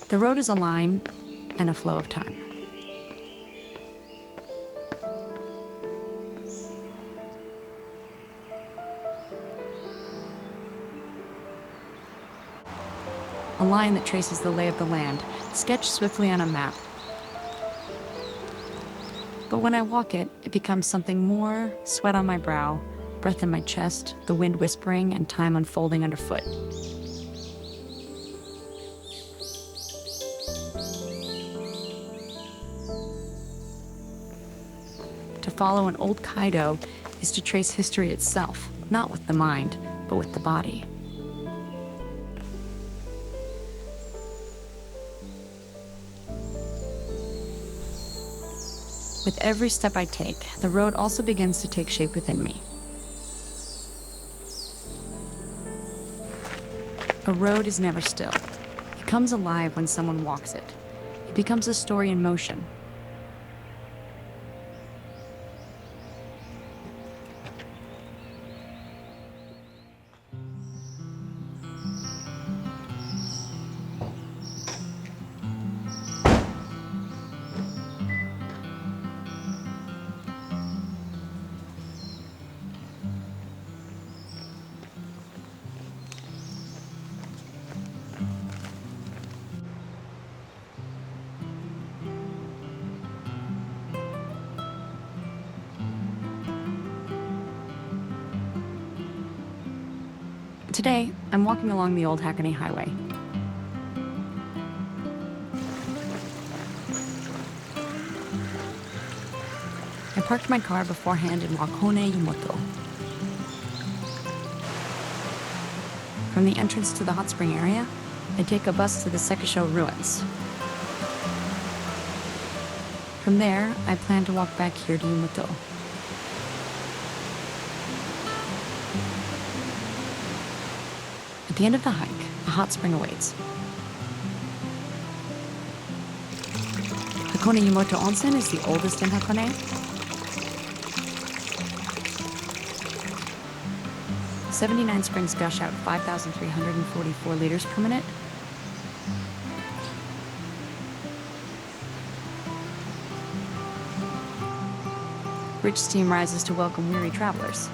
The road is a line and a flow of time. A line that traces the lay of the land, sketched swiftly on a map. But when I walk it, it becomes something more: sweat on my brow, breath in my chest, the wind whispering, and time unfolding underfoot. To follow an old kaido is to trace history itself, not with the mind, but with the body. With every step I take, the road also begins to take shape within me. A road is never still. It comes alive when someone walks it. It becomes a story in motion. Today, I'm walking along the old Hakone Highway. I parked my car beforehand in Hakone Yumoto. From the entrance to the hot spring area, I take a bus to the Sekisho ruins. From there, I plan to walk back here to Yumoto. At the end of the hike, a hot spring awaits. Hakone Yumoto Onsen is the oldest in Hakone. 79 springs gush out 5,344 liters per minute. Rich steam rises to welcome weary travelers.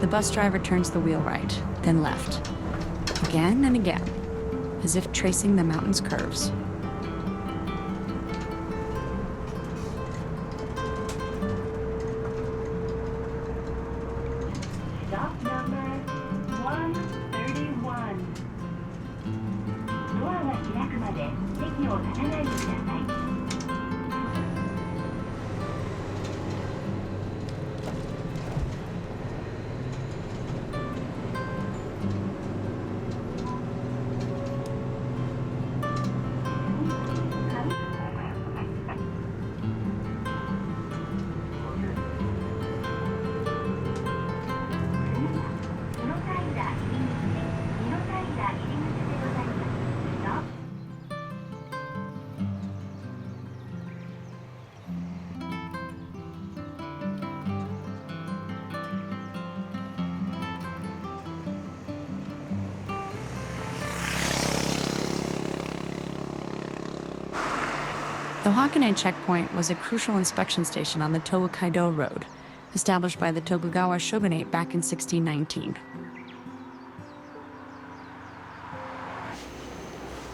The bus driver turns the wheel right, then left, again and again, as if tracing the mountain's curves. Stop number 131. ドアが開くまで席を立たないでください。The Hakone checkpoint was a crucial inspection station on the Towa-Kaido Road, established by the Tokugawa shogunate back in 1619.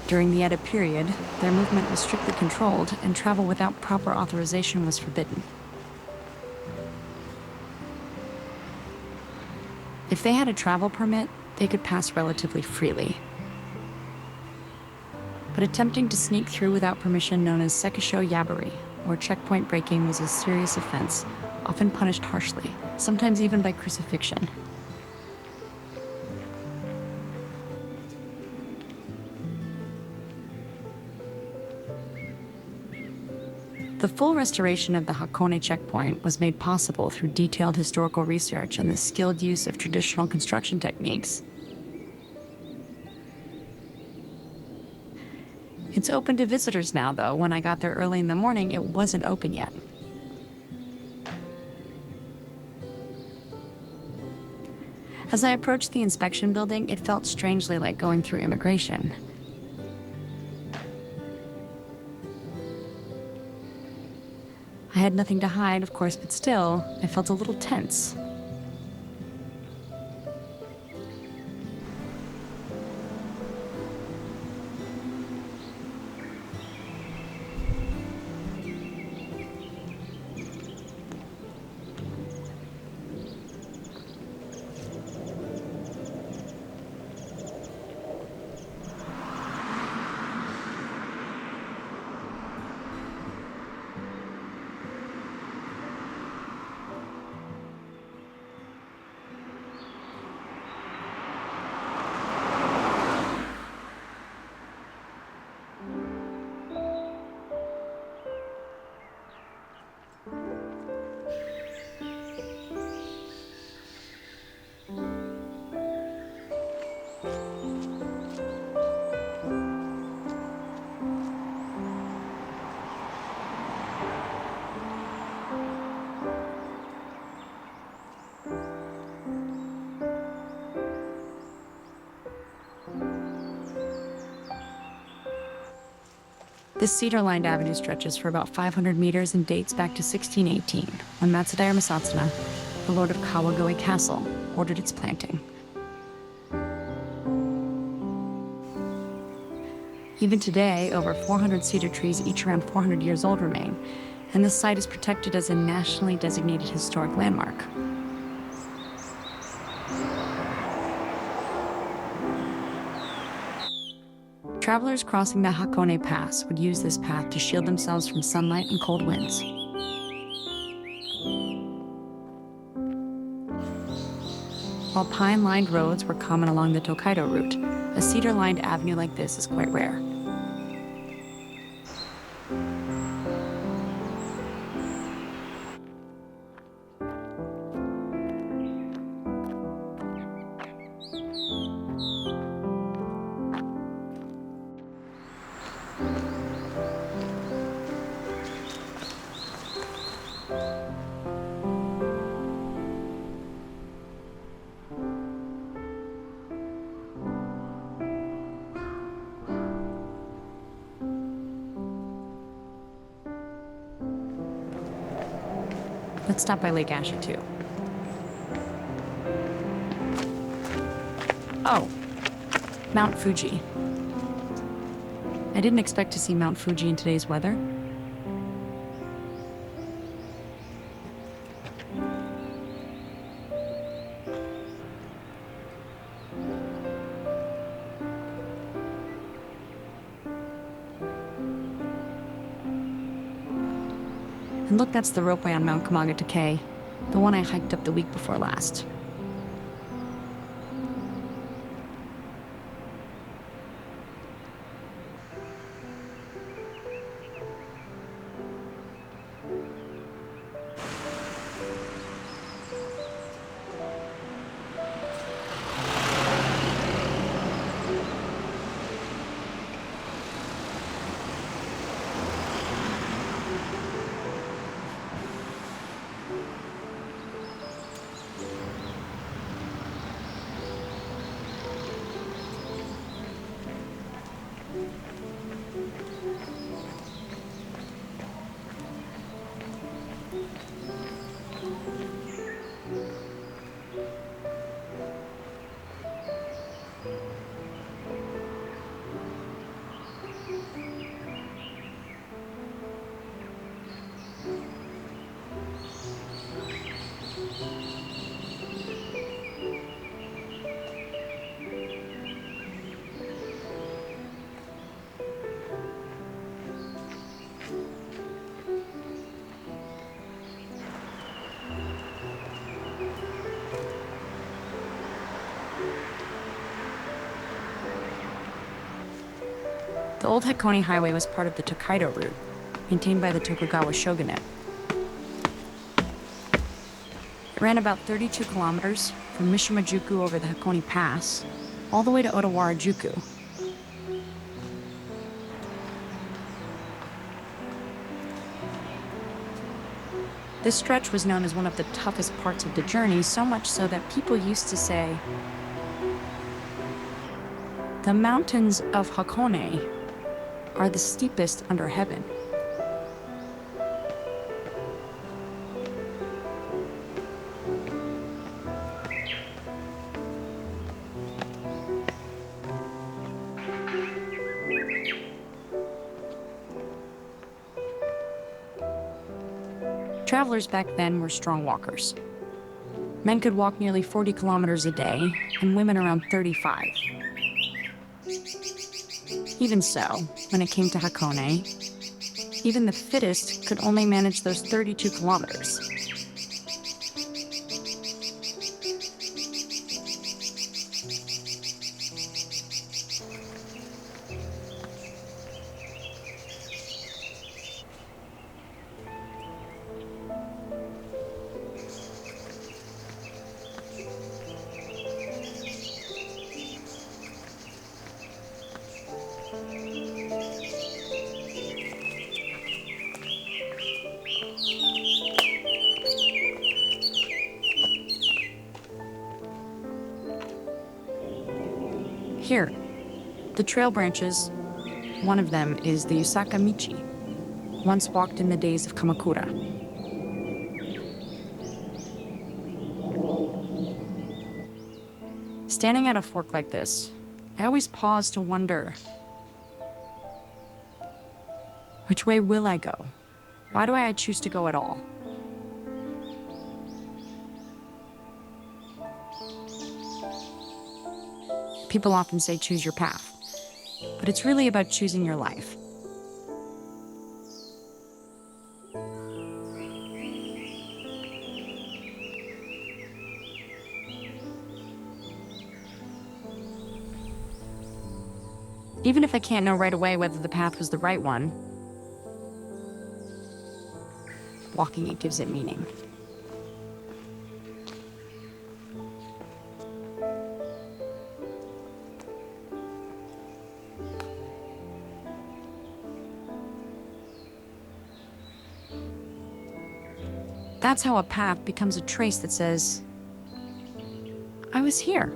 During the Edo period, their movement was strictly controlled, and travel without proper authorization was forbidden. If they had a travel permit, they could pass relatively freely. But attempting to sneak through without permission, known as sekisho yabari, or checkpoint breaking, was a serious offense, often punished harshly, sometimes even by crucifixion. The full restoration of the Hakone checkpoint was made possible through detailed historical research and the skilled use of traditional construction techniques. It's open to visitors now, though. When I got there early in the morning, it wasn't open yet. As I approached the inspection building, it felt strangely like going through immigration. I had nothing to hide, of course, but still, I felt a little tense. This cedar-lined avenue stretches for about 500 meters and dates back to 1618, when Matsudaira Masatsuna, the lord of Kawagoe Castle, ordered its planting. Even today, over 400 cedar trees, each around 400 years old, remain, and this site is protected as a nationally designated historic landmark. Travelers crossing the Hakone Pass would use this path to shield themselves from sunlight and cold winds. While pine-lined roads were common along the Tokaido route, a cedar-lined avenue like this is quite rare. Let's stop by Lake Asha, too. Oh, Mount Fuji. I didn't expect to see Mount Fuji in today's weather. And look, that's the ropeway on Mount Kamaga Takei, the one I hiked up the week before last. The old Hakone Highway was part of the Tokaido route, maintained by the Tokugawa shogunate. It ran about 32 kilometers from Mishimajuku over the Hakone Pass, all the way to Otawara-juku. This stretch was known as one of the toughest parts of the journey, so much so that people used to say, "The mountains of Hakone are the steepest under heaven." Travelers back then were strong walkers. Men could walk nearly 40 kilometers a day, and women around 35. Even so, when it came to Hakone, even the fittest could only manage those 32 kilometers. Here, the trail branches, one of them is the Yusaka Michi, once walked in the days of Kamakura. Standing at a fork like this, I always pause to wonder, which way will I go? Why do I choose to go at all? People often say choose your path, but it's really about choosing your life. Even if I can't know right away whether the path was the right one, walking it gives it meaning. That's how a path becomes a trace that says, I was here.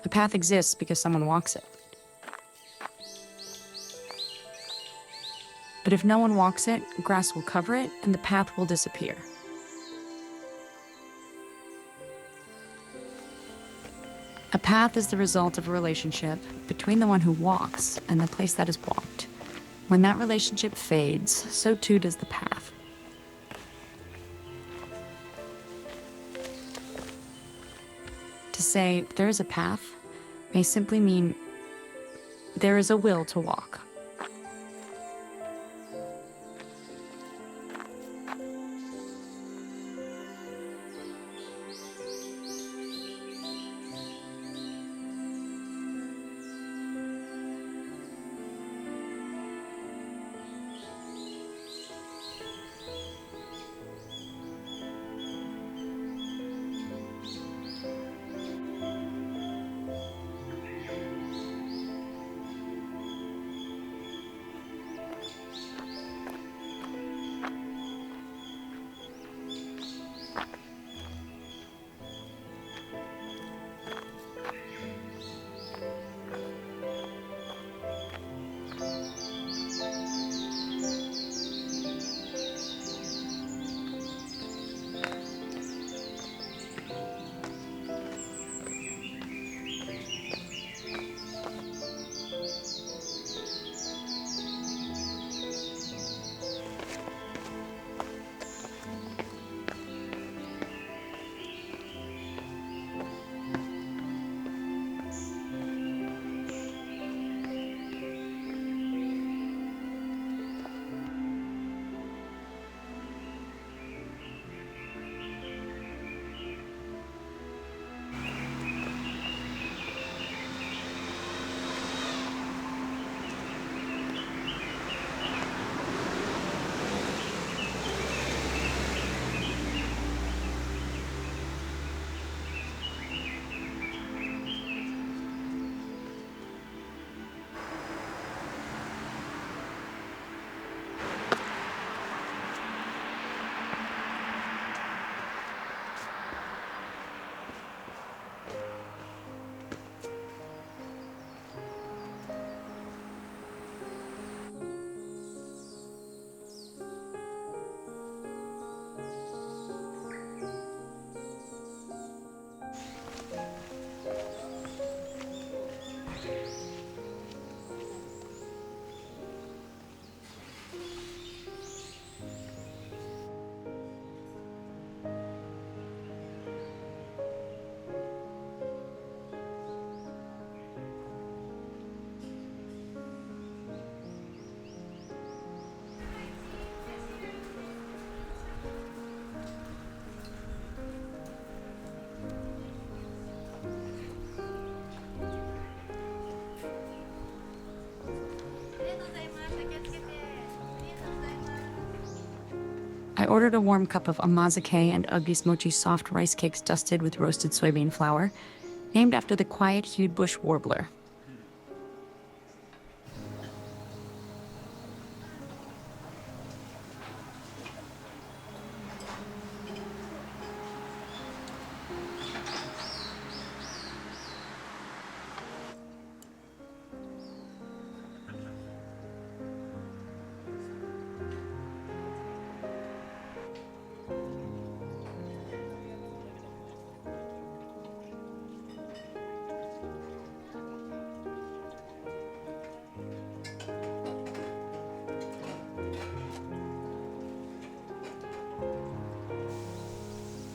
The path exists because someone walks it. But if no one walks it, grass will cover it and the path will disappear. A path is the result of a relationship between the one who walks and the place that is walked. When that relationship fades, so too does the path. To say there is a path may simply mean there is a will to walk. ordered a warm cup of amazake and Ugly's mochi soft rice cakes dusted with roasted soybean flour, named after the quiet-hued bush warbler.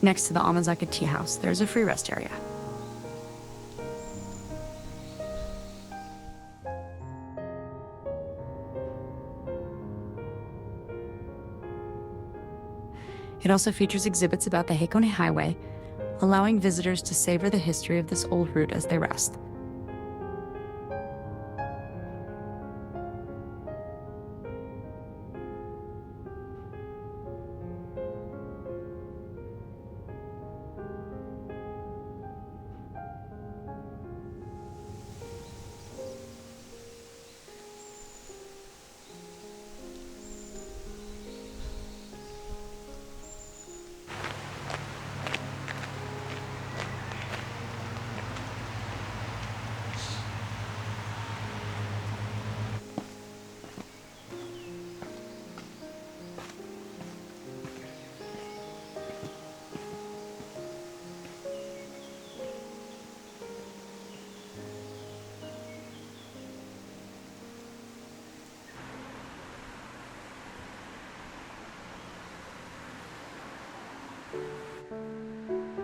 Next to the Amazaka tea house, there's a free rest area. It also features exhibits about the Hakone Highway, allowing visitors to savor the history of this old route as they rest.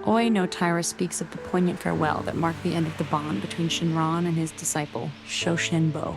Oi no Taira speaks of the poignant farewell that marked the end of the bond between Shinran and his disciple, Shoshinbo.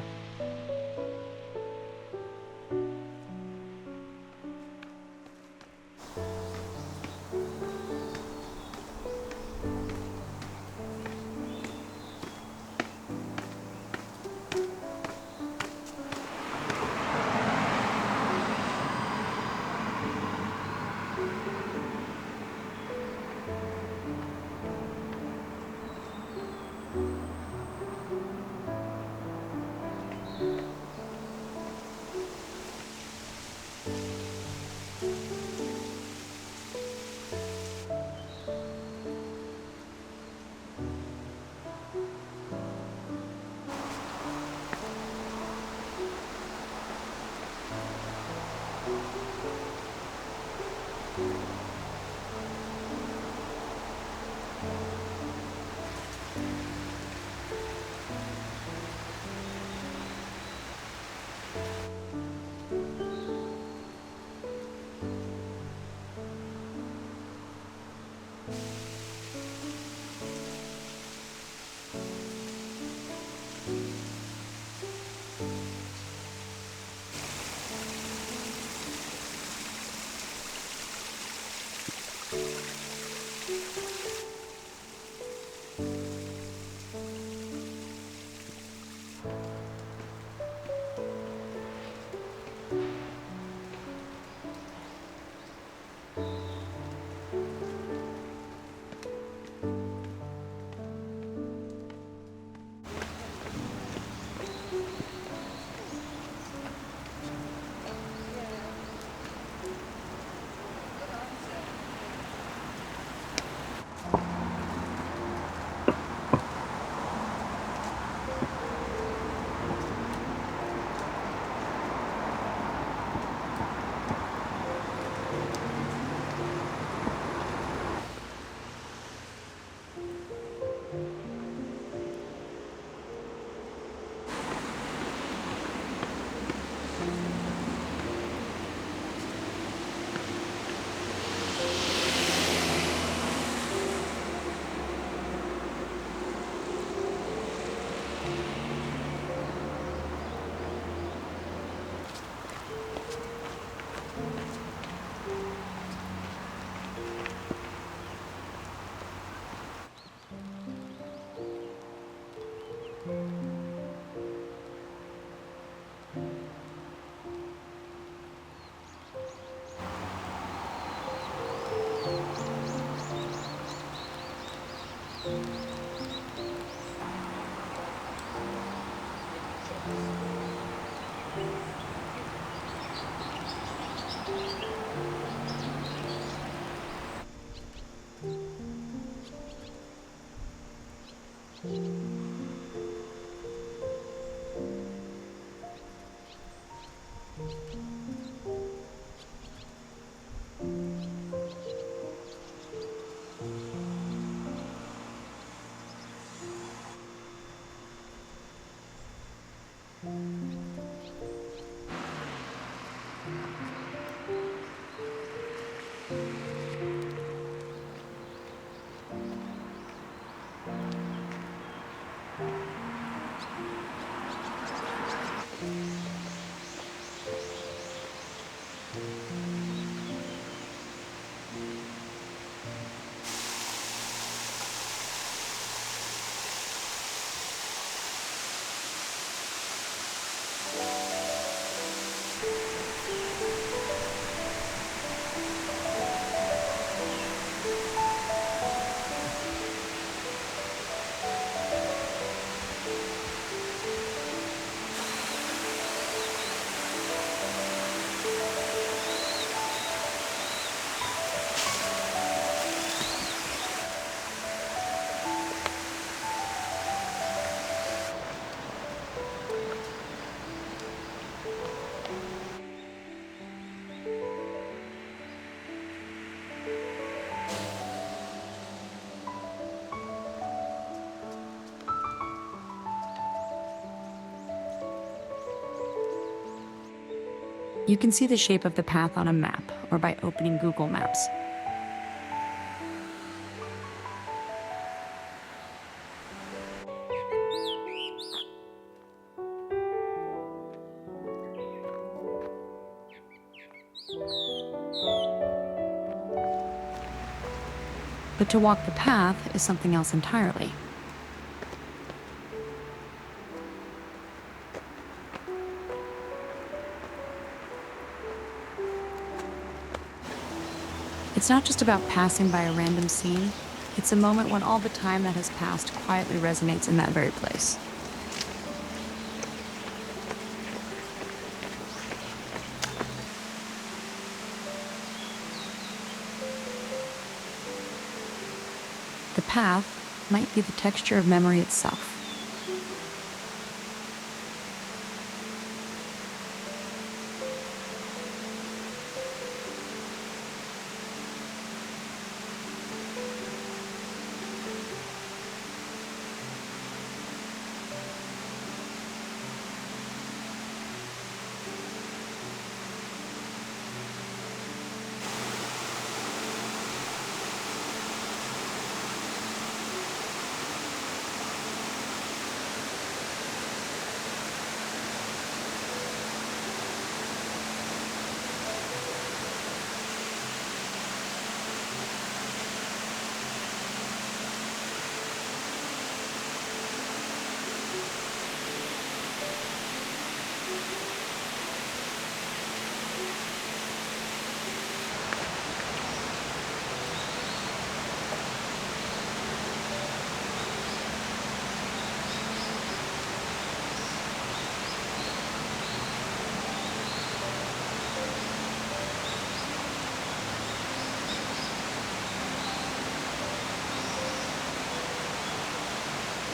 You can see the shape of the path on a map or by opening Google Maps. But to walk the path is something else entirely. It's not just about passing by a random scene, it's a moment when all the time that has passed quietly resonates in that very place. The path might be the texture of memory itself.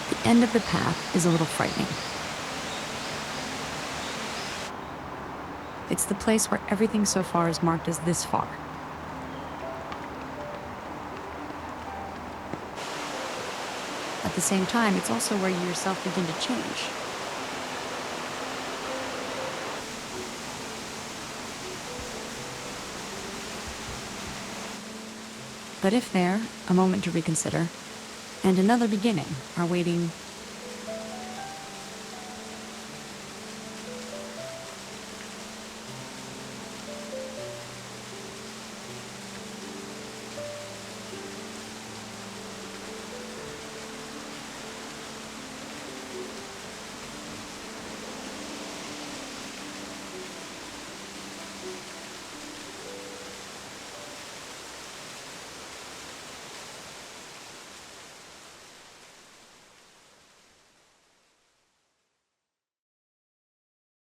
The end of the path is a little frightening. It's the place where everything so far is marked as this far. At the same time, it's also where you yourself begin to change. But if there, a moment to reconsider, and another beginning are waiting